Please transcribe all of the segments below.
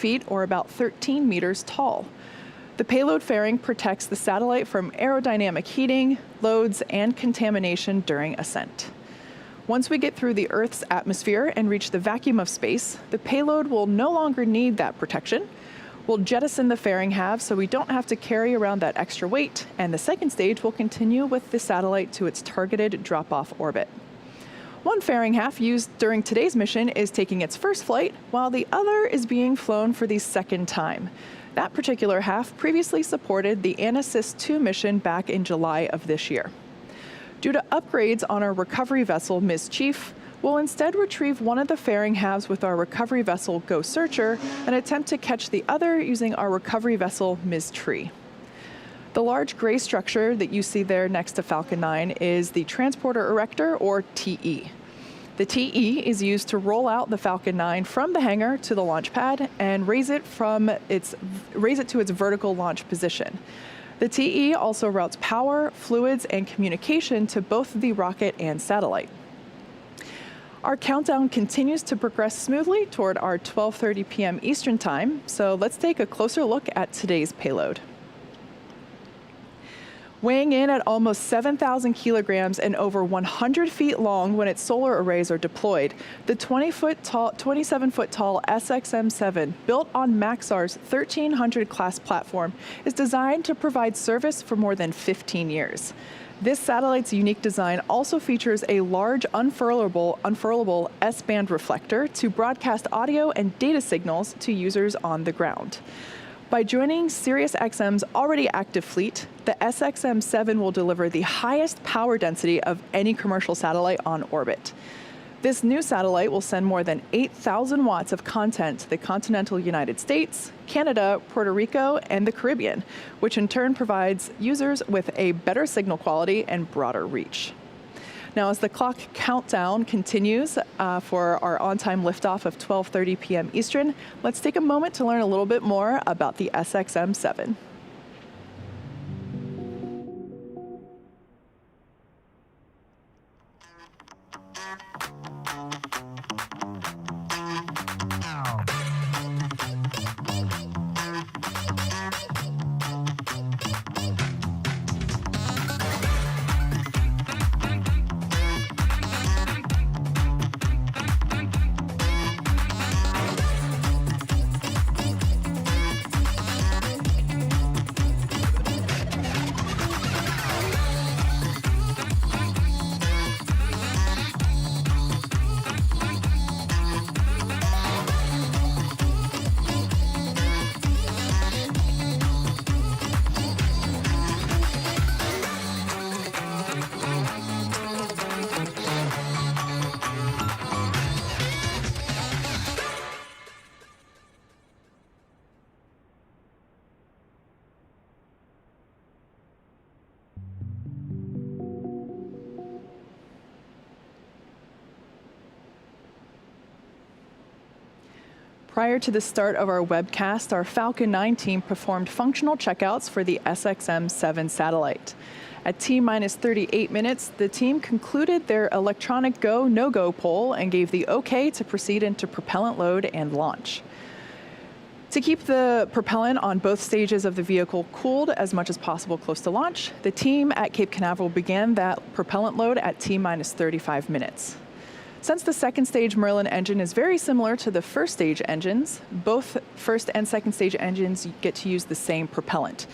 feet or about 13 meters tall. The payload fairing protects the satellite from aerodynamic heating, loads, and contamination during ascent. Once we get through the Earth's atmosphere and reach the vacuum of space, the payload will no longer need that protection. We'll jettison the fairing halves so we don't have to carry around that extra weight, and the second stage will continue with the satellite to its targeted drop-off orbit. One fairing half used during today's mission is taking its first flight, while the other is being flown for the second time. That particular half previously supported the Anassys 2 mission back in July of this year. Due to upgrades on our recovery vessel, Ms. Chief, we'll instead retrieve one of the fairing halves with our recovery vessel, Go Searcher, and attempt to catch the other using our recovery vessel, Ms. Tree. The large gray structure that you see there next to Falcon 9 is the Transporter Erector, or TE. The TE is used to roll out the Falcon 9 from the hangar to the launch pad and raise it to its vertical launch position. The TE also routes power, fluids, and communication to both the rocket and satellite. Our countdown continues to progress smoothly toward our 12:30 p.m. Eastern Time, so let's take a closer look at today's payload. Weighing in at almost 7,000 kilograms and over 100 feet long when its solar arrays are deployed, the 27-foot tall SXM-7, built on Maxar's 1300 class platform, is designed to provide service for more than 15 years. This satellite's unique design also features a large unfurlable S-band reflector to broadcast audio and data signals to users on the ground. By joining Sirius XM's already active fleet, the SXM-7 will deliver the highest power density of any commercial satellite on orbit. This new satellite will send more than 8,000 watts of content to the continental United States, Canada, Puerto Rico, and the Caribbean, which in turn provides users with a better signal quality and broader reach. Now, as the clock countdown continues for our on-time liftoff of 12:30 p.m. Eastern, let's take a moment to learn a little bit more about the SXM-7. Prior to the start of our webcast, our Falcon 9 team performed functional checkouts for the SXM-7 satellite. At T-minus 38 minutes, the team concluded their electronic go, no-go poll and gave the OK to proceed into propellant load and launch. To keep the propellant on both stages of the vehicle cooled as much as possible close to launch, the team at Cape Canaveral began that propellant load at T-minus 35 minutes. Since the second stage Merlin engine is very similar to the first stage engines, both first and second stage engines get to use the same propellant.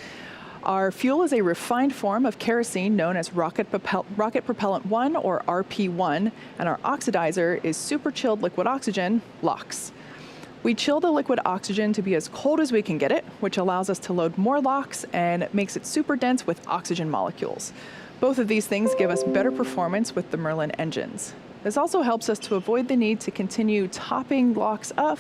Our fuel is a refined form of kerosene known as Rocket Propellant 1, or RP1, and our oxidizer is super chilled liquid oxygen, LOX. We chill the liquid oxygen to be as cold as we can get it, which allows us to load more LOX and makes it super dense with oxygen molecules. Both of these things give us better performance with the Merlin engines. This also helps us to avoid the need to continue topping LOX up.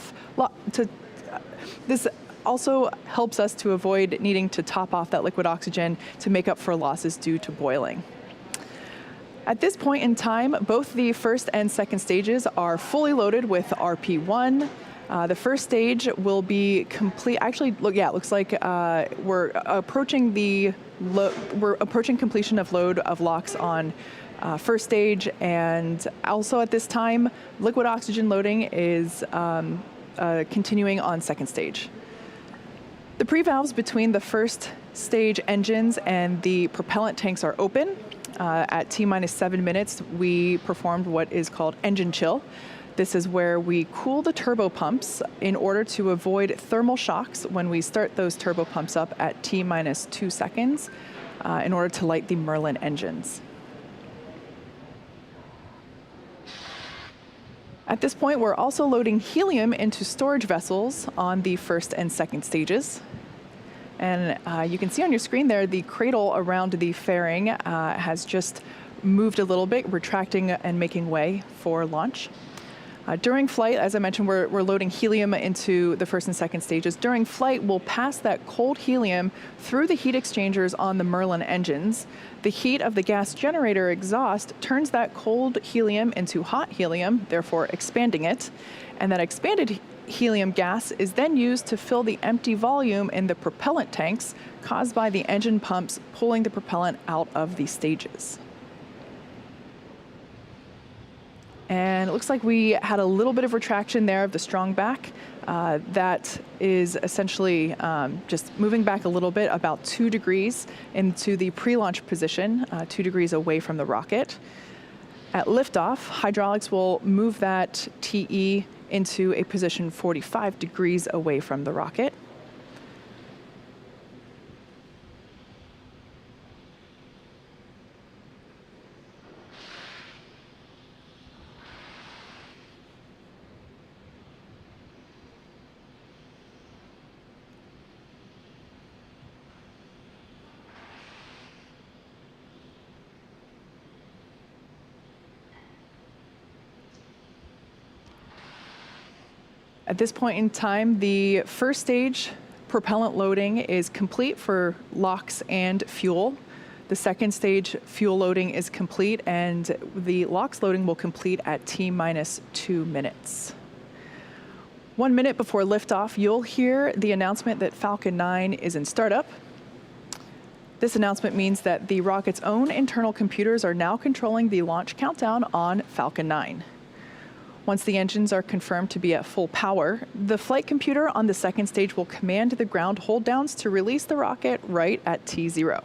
This also helps us to avoid needing to top off that liquid oxygen to make up for losses due to boiling. At this point in time, both the first and second stages are fully loaded with RP1. The first stage will be complete. Actually, it looks like we're approaching completion of load of LOX on first stage, and also at this time, liquid oxygen loading is continuing on second stage. The pre-valves between the first stage engines and the propellant tanks are open. At T-minus 7 minutes, we performed what is called engine chill. This is where we cool the turbo pumps in order to avoid thermal shocks when we start those turbo pumps up at T-minus 2 seconds in order to light the Merlin engines. At this point, we're also loading helium into storage vessels on the first and second stages. And you can see on your screen there, the cradle around the fairing has just moved a little bit, retracting and making way for launch. During flight, as I mentioned, we're loading helium into the first and second stages. During flight, we'll pass that cold helium through the heat exchangers on the Merlin engines. The heat of the gas generator exhaust turns that cold helium into hot helium, therefore expanding it. And that expanded helium gas is then used to fill the empty volume in the propellant tanks caused by the engine pumps pulling the propellant out of the stages. And it looks like we had a little bit of retraction there of the strong back. That is essentially just moving back a little bit, about 2 degrees into the pre-launch position, 2 degrees away from the rocket. At liftoff, hydraulics will move that TE into a position 45 degrees away from the rocket. At this point in time, the first stage propellant loading is complete for LOX and fuel. The second stage fuel loading is complete, and the LOX loading will complete at T-minus 2 minutes. 1 minute before liftoff, you'll hear the announcement that Falcon 9 is in startup. This announcement means that the rocket's own internal computers are now controlling the launch countdown on Falcon 9. Once the engines are confirmed to be at full power, the flight computer on the second stage will command the ground hold downs to release the rocket right at T0.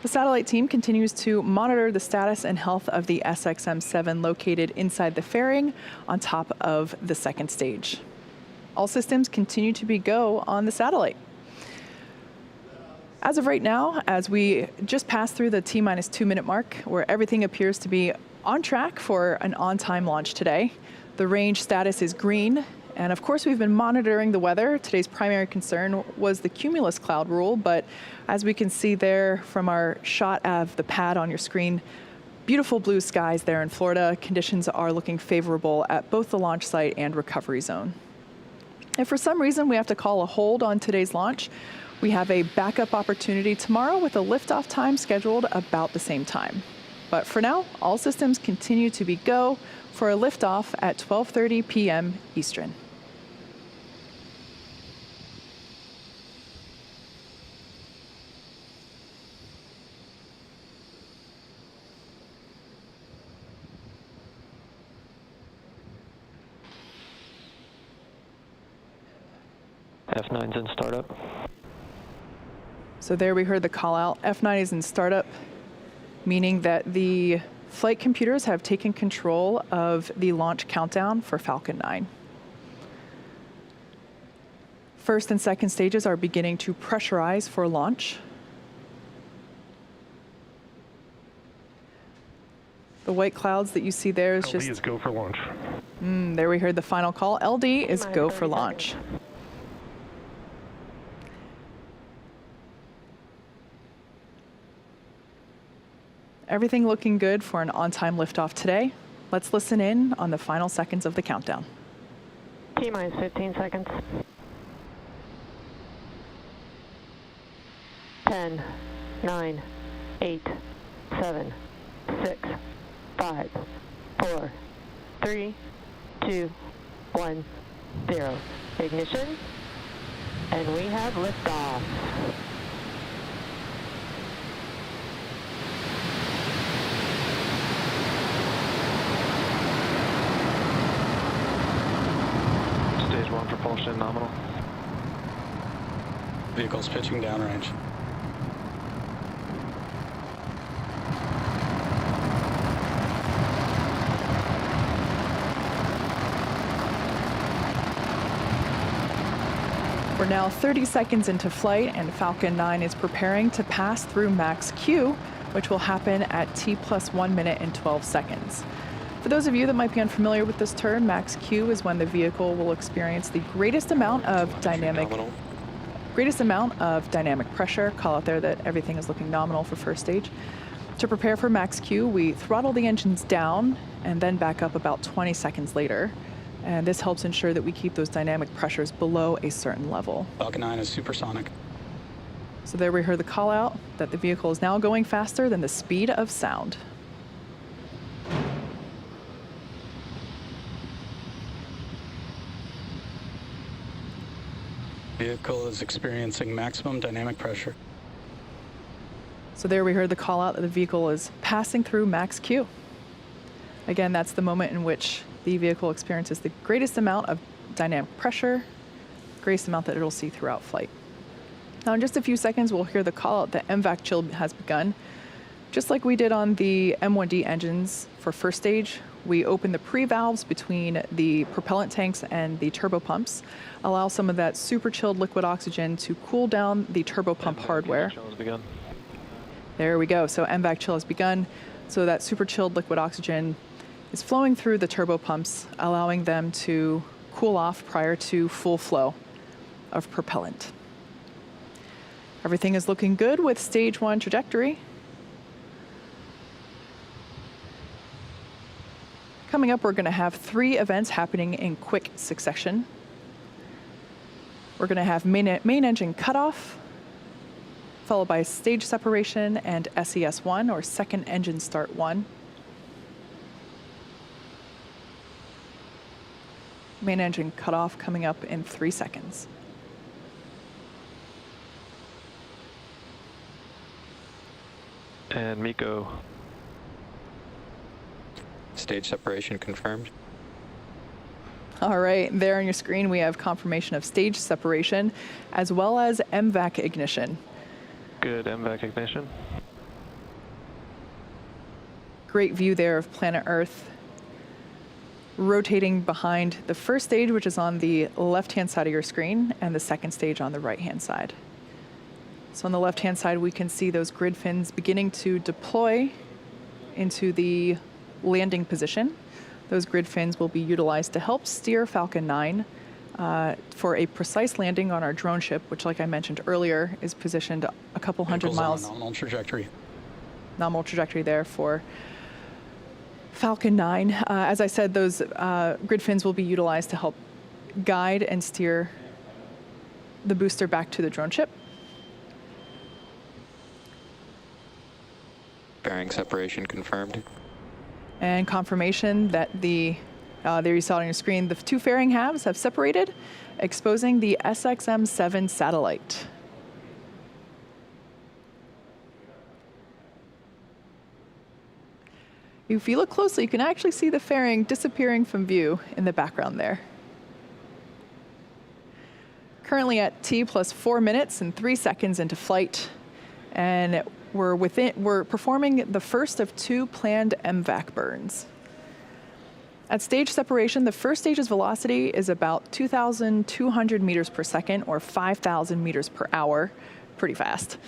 The satellite team continues to monitor the status and health of the SXM-7 located inside the fairing on top of the second stage. All systems continue to be go on the satellite. As of right now, as we just passed through the T-minus 2 minute mark, where everything appears to be on track for an on-time launch today. The range status is green, and of course we've been monitoring the weather. Today's primary concern was the cumulus cloud rule, but as we can see there from our shot of the pad on your screen, beautiful blue skies there in Florida. Conditions are looking favorable at both the launch site and recovery zone. If for some reason we have to call a hold on today's launch, we have a backup opportunity tomorrow with a liftoff time scheduled about the same time. But for now, all systems continue to be go for a liftoff at 12:30 p.m. Eastern. F9's in startup. So there we heard the call out. F9 is in startup, meaning that the flight computers have taken control of the launch countdown for Falcon 9. First and second stages are beginning to pressurize for launch. The white clouds that you see there is just... LD is go for launch. There we heard the final call. LD is go for launch. Everything looking good for an on-time liftoff today. Let's listen in on the final seconds of the countdown. T-minus 15 seconds. 10, 9, 8, 7, 6, 5, 4, 3, 2, 1, 0. Ignition, and we have liftoff. Vehicle's pitching downrange. We're now 30 seconds into flight, and Falcon 9 is preparing to pass through max Q, which will happen at T plus 1 minute and 12 seconds. For those of you that might be unfamiliar with this term, max Q is when the vehicle will experience the greatest amount of dynamic pressure. Call out there that everything is looking nominal for first stage. To prepare for max Q, we throttle the engines down and then back up about 20 seconds later. And this helps ensure that we keep those dynamic pressures below a certain level. Falcon 9 is supersonic. So there we heard the call out that the vehicle is now going faster than the speed of sound. Vehicle is experiencing maximum dynamic pressure. So there we heard the call out that the vehicle is passing through max Q. Again, that's the moment in which the vehicle experiences the greatest amount of dynamic pressure, greatest amount that it'll see throughout flight. Now in just a few seconds, we'll hear the call out that MVAC chill has begun. Just like we did on the M1D engines for first stage, we open the pre-valves between the propellant tanks and the turbopumps, allow some of that super chilled liquid oxygen to cool down the turbopump hardware. There we go. So MVAC chill has begun. So that super chilled liquid oxygen is flowing through the turbopumps, allowing them to cool off prior to full flow of propellant. Everything is looking good with stage 1 trajectory. Coming up, we're going to have 3 events happening in quick succession. We're going to have main engine cutoff, followed by stage separation and SES1, or second engine start 1. Main engine cutoff coming up in 3 seconds. And Miko. Stage separation confirmed. All right, there on your screen we have confirmation of stage separation as well as MVAC ignition. Good MVAC ignition. Great view there of planet Earth rotating behind the first stage, which is on the left-hand side of your screen, and the second stage on the right-hand side. So on the left-hand side, we can see those grid fins beginning to deploy into the landing position. Those grid fins will be utilized to help steer Falcon 9 for a precise landing on our drone ship, which, like I mentioned earlier, is positioned a couple hundred miles. Nominal trajectory. Nominal trajectory there for Falcon 9. As I said, those grid fins will be utilized to help guide and steer the booster back to the drone ship. Bearing separation confirmed. And confirmation that there you saw it on your screen, the 2 fairing halves have separated, exposing the SXM-7 satellite. If you look closely, you can actually see the fairing disappearing from view in the background there. Currently at T plus 4 minutes and 3 seconds into flight, and we're performing the first of 2 planned MVAC burns. At stage separation, the first stage's velocity is about 2,200 meters per second, or 5,000 meters per hour, pretty fast.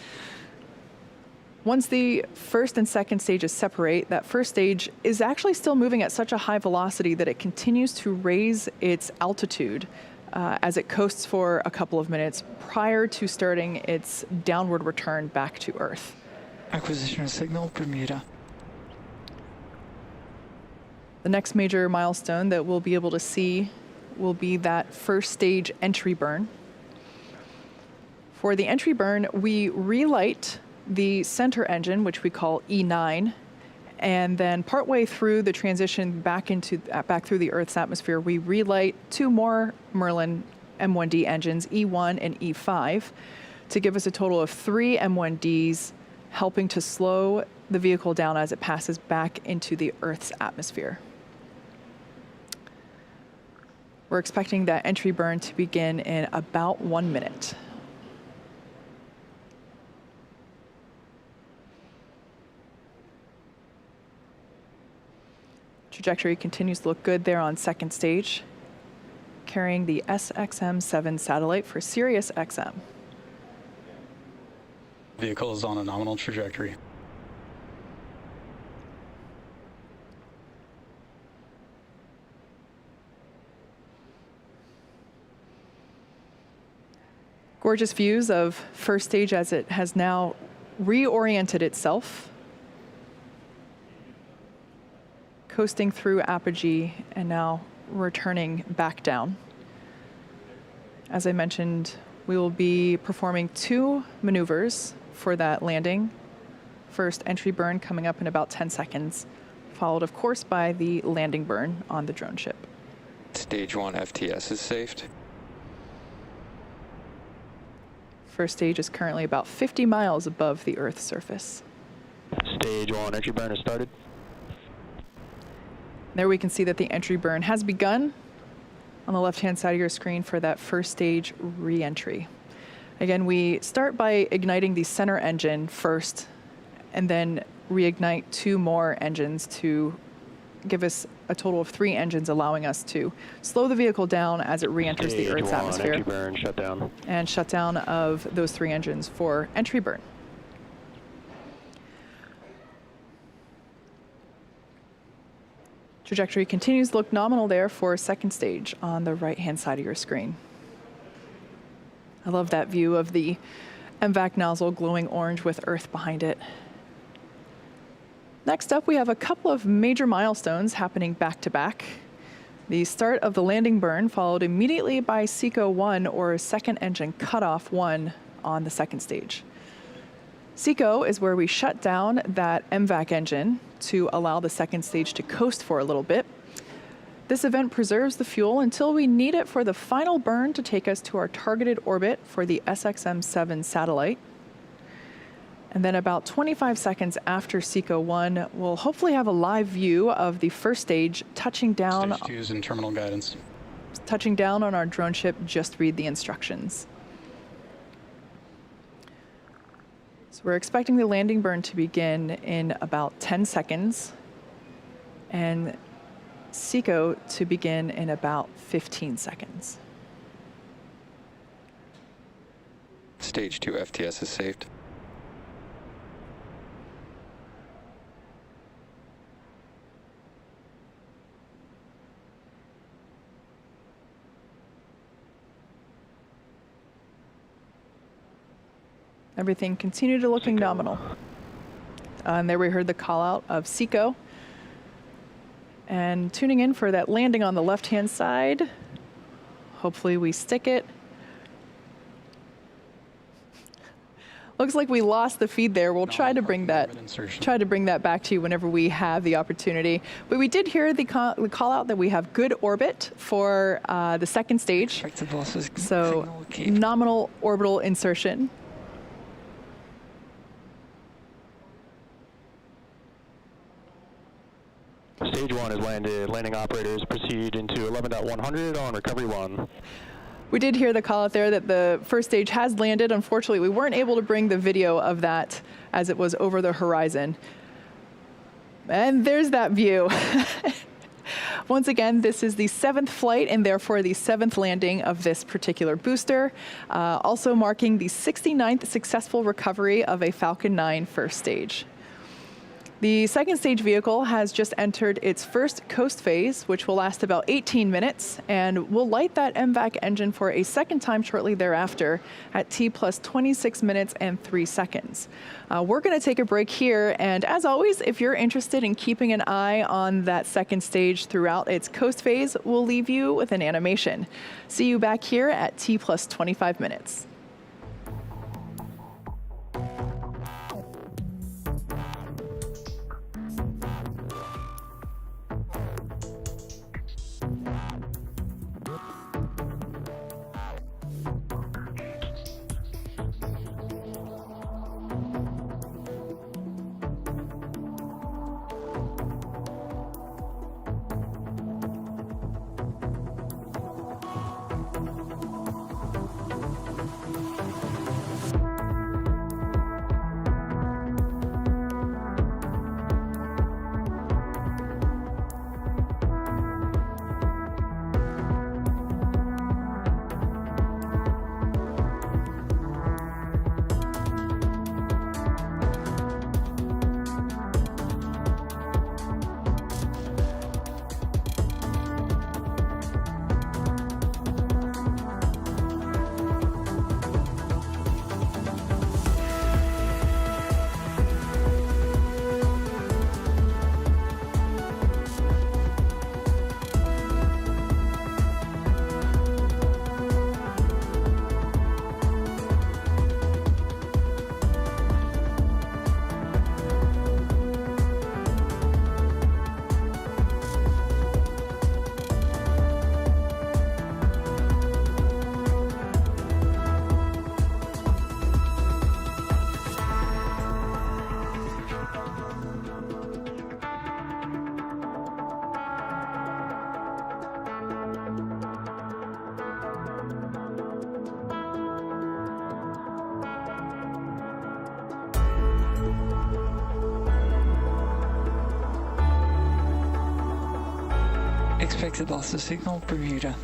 Once the first and second stages separate, that first stage is actually still moving at such a high velocity that it continues to raise its altitude as it coasts for a couple of minutes prior to starting its downward return back to Earth. Acquisition of signal, Bermuda. The next major milestone that we'll be able to see will be that first stage entry burn. For the entry burn, we relight the center engine, which we call E9, and then partway through the transition back through the Earth's atmosphere, we relight 2 more Merlin M1D engines, E1 and E5, to give us a total of 3 M1Ds, helping to slow the vehicle down as it passes back into the Earth's atmosphere. We're expecting that entry burn to begin in about 1 minute. Trajectory continues to look good there on second stage, carrying the SXM-7 satellite for Sirius XM. Vehicle is on a nominal trajectory. Gorgeous views of first stage as it has now reoriented itself, coasting through apogee and now returning back down. As I mentioned, we will be performing 2 maneuvers for that landing. First, entry burn coming up in about 10 seconds, followed of course by the landing burn on the drone ship. Stage 1 FTS is safed. First stage is currently about 50 miles above the Earth's surface. Stage 1 entry burn has started. There we can see that the entry burn has begun on the left-hand side of your screen for that first stage re-entry. Again, we start by igniting the center engine first and then reignite 2 more engines to give us a total of 3 engines, allowing us to slow the vehicle down as it re-enters the Earth's atmosphere. Entry burn, shut down. And shutdown of those 3 engines for entry burn. Trajectory continues to look nominal there for second stage on the right-hand side of your screen. I love that view of the MVAC nozzle glowing orange with Earth behind it. Next up, we have a couple of major milestones happening back to back. The start of the landing burn followed immediately by SECO 1, or second engine cutoff 1, on the second stage. SECO is where we shut down that MVAC engine to allow the second stage to coast for a little bit. This event preserves the fuel until we need it for the final burn to take us to our targeted orbit for the SXM-7 satellite. And then about 25 seconds after SECO 1, we'll hopefully have a live view of the first stage touching down. Stage 2 is in terminal guidance. Touching down on our drone ship. Just read the instructions. So we're expecting the landing burn to begin in about 10 seconds and SECO to begin in about 15 seconds. Stage 2 FTS is saved. Everything continued to looking nominal. And there we heard the call out of SECO. And tuning in for that landing on the left-hand side. Hopefully we stick it. Looks like we lost the feed there. We'll try to bring that back to you whenever we have the opportunity. But we did hear the call out that we have good orbit for the second stage. So nominal orbital insertion. Stage 1 is landed. Landing operators proceed into 11.100 on recovery 1. We did hear the call out there that the first stage has landed. Unfortunately, we weren't able to bring the video of that as it was over the horizon. And there's that view. Once again, this is the 7th flight and therefore the 7th landing of this particular booster, also marking the 69th successful recovery of a Falcon 9 first stage. The second stage vehicle has just entered its first coast phase, which will last about 18 minutes, and will light that MVAC engine for a second time shortly thereafter at T plus 26 minutes and 3 seconds. We're going to take a break here, and as always, if you're interested in keeping an eye on that second stage throughout its coast phase, we'll leave you with an animation. See you back here at T plus 25 minutes. Expected loss of signal, Bermuda.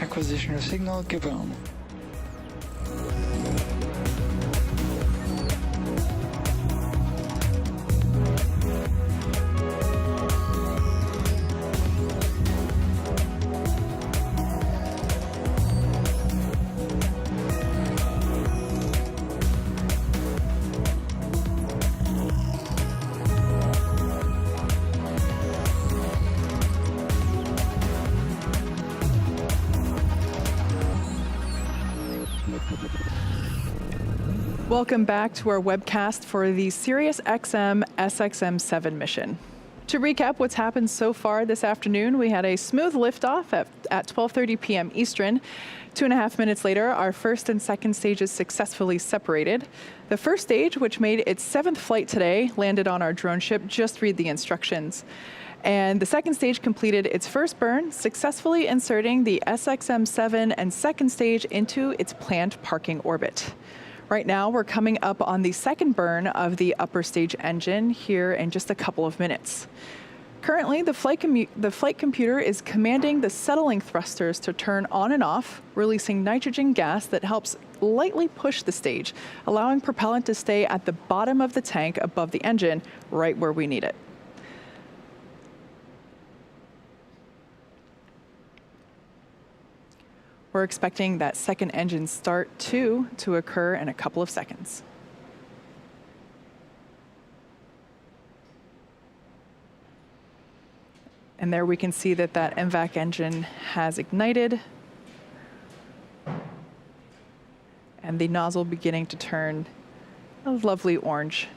Acquisition of signal given. Welcome back to our webcast for the Sirius XM SXM-7 mission. To recap what's happened so far this afternoon, we had a smooth liftoff at 12:30 p.m. Eastern. 2.5 minutes later, our first and second stages successfully separated. The first stage, which made its 7th flight today, landed on our drone ship. Just read the instructions. And the second stage completed its first burn, successfully inserting the SXM-7 and second stage into its planned parking orbit. Right now, we're coming up on the second burn of the upper stage engine here in just a couple of minutes. Currently, the flight computer is commanding the settling thrusters to turn on and off, releasing nitrogen gas that helps lightly push the stage, allowing propellant to stay at the bottom of the tank above the engine, right where we need it. We're expecting that second engine start 2 to occur in a couple of seconds. And there we can see that that MVAC engine has ignited and the nozzle beginning to turn a lovely orange.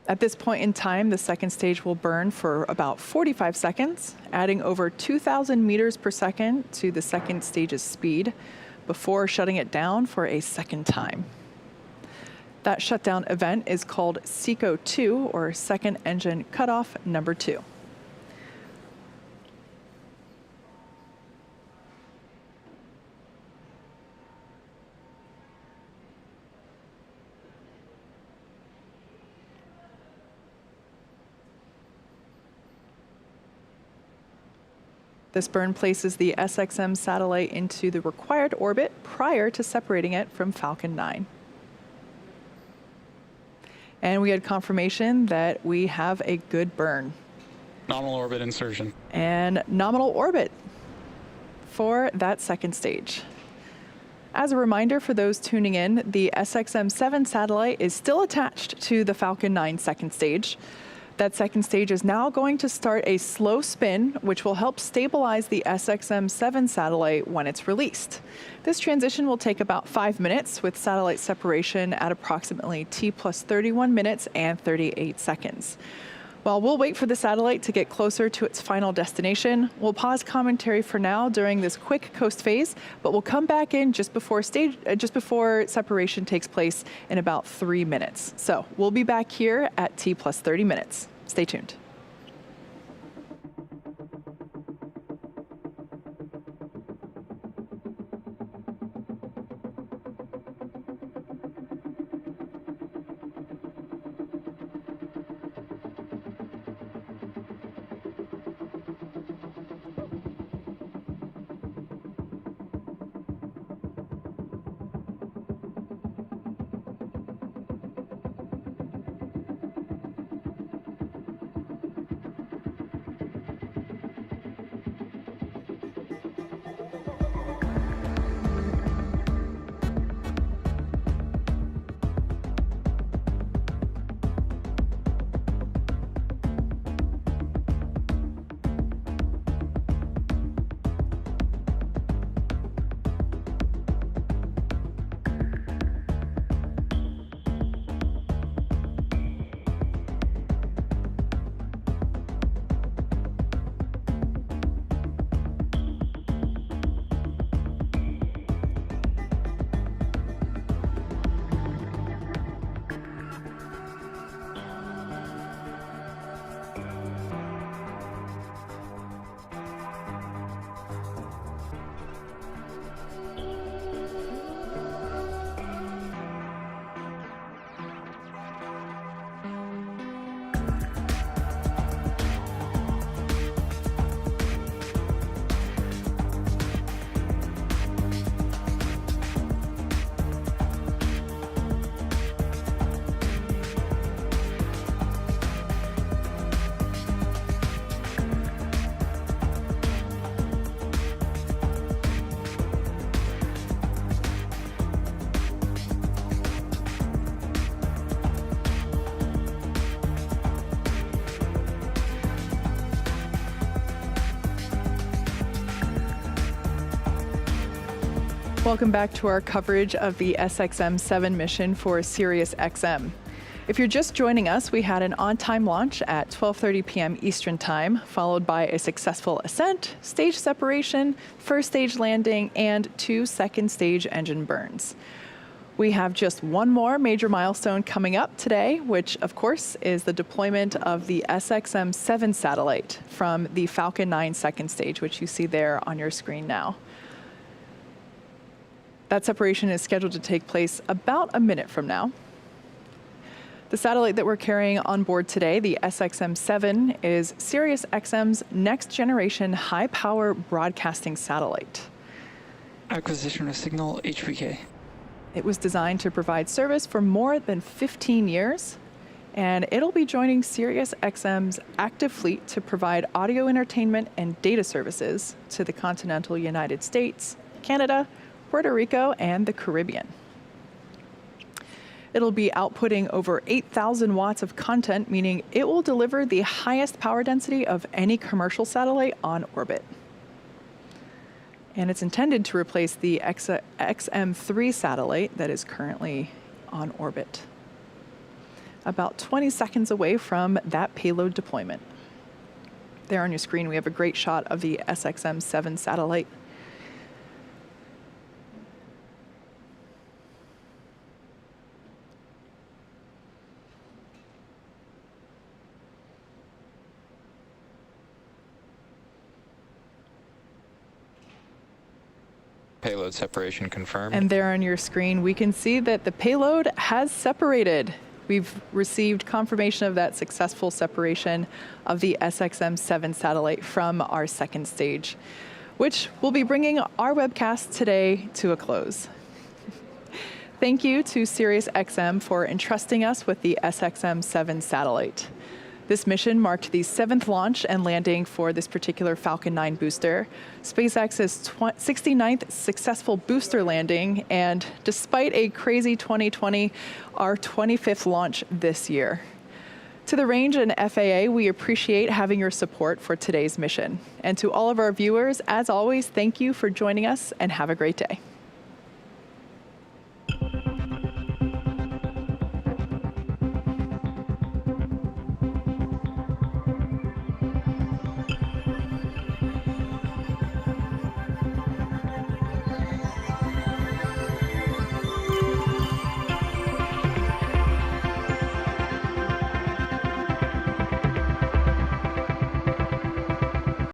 At this point in time, the second stage will burn for about 45 seconds, adding over 2,000 meters per second to the second stage's speed before shutting it down for a second time. That shutdown event is called SECO 2, or Second Engine Cutoff number 2. This burn places the SXM satellite into the required orbit prior to separating it from Falcon 9. And we had confirmation that we have a good burn. Nominal orbit insertion. And nominal orbit for that second stage. As a reminder for those tuning in, the SXM-7 satellite is still attached to the Falcon 9 second stage. That second stage is now going to start a slow spin, which will help stabilize the SXM-7 satellite when it's released. This transition will take about 5 minutes, with satellite separation at approximately T plus 31 minutes and 38 seconds. While we'll wait for the satellite to get closer to its final destination, we'll pause commentary for now during this quick coast phase, but we'll come back in just before separation takes place in about 3 minutes. So we'll be back here at T plus 30 minutes. Stay tuned. Welcome back to our coverage of the SXM-7 mission for Sirius XM. If you're just joining us, we had an on-time launch at 12:30 p.m. Eastern Time, followed by a successful ascent, stage separation, first stage landing, and 2 second stage engine burns. We have just one more major milestone coming up today, which of course is the deployment of the SXM-7 satellite from the Falcon 9 second stage, which you see there on your screen now. That separation is scheduled to take place about a minute from now. The satellite that we're carrying on board today, the SXM-7, is Sirius XM's next generation high-power broadcasting satellite. Acquisition of signal HPK. It was designed to provide service for more than 15 years, and it'll be joining Sirius XM's active fleet to provide audio entertainment and data services to the continental United States, Canada, Puerto Rico, and the Caribbean. It'll be outputting over 8,000 watts of content, meaning it will deliver the highest power density of any commercial satellite on orbit. And it's intended to replace the XM3 satellite that is currently on orbit, about 20 seconds away from that payload deployment. There on your screen, we have a great shot of the SXM-7 satellite. Payload separation confirmed. And there on your screen, we can see that the payload has separated. We've received confirmation of that successful separation of the SXM-7 satellite from our second stage, which will be bringing our webcast today to a close. Thank you to Sirius XM for entrusting us with the SXM-7 satellite. This mission marked the 7th launch and landing for this particular Falcon 9 booster, SpaceX's 69th successful booster landing, and despite a crazy 2020, our 25th launch this year. To the range and FAA, we appreciate having your support for today's mission. And to all of our viewers, as always, thank you for joining us and have a great day.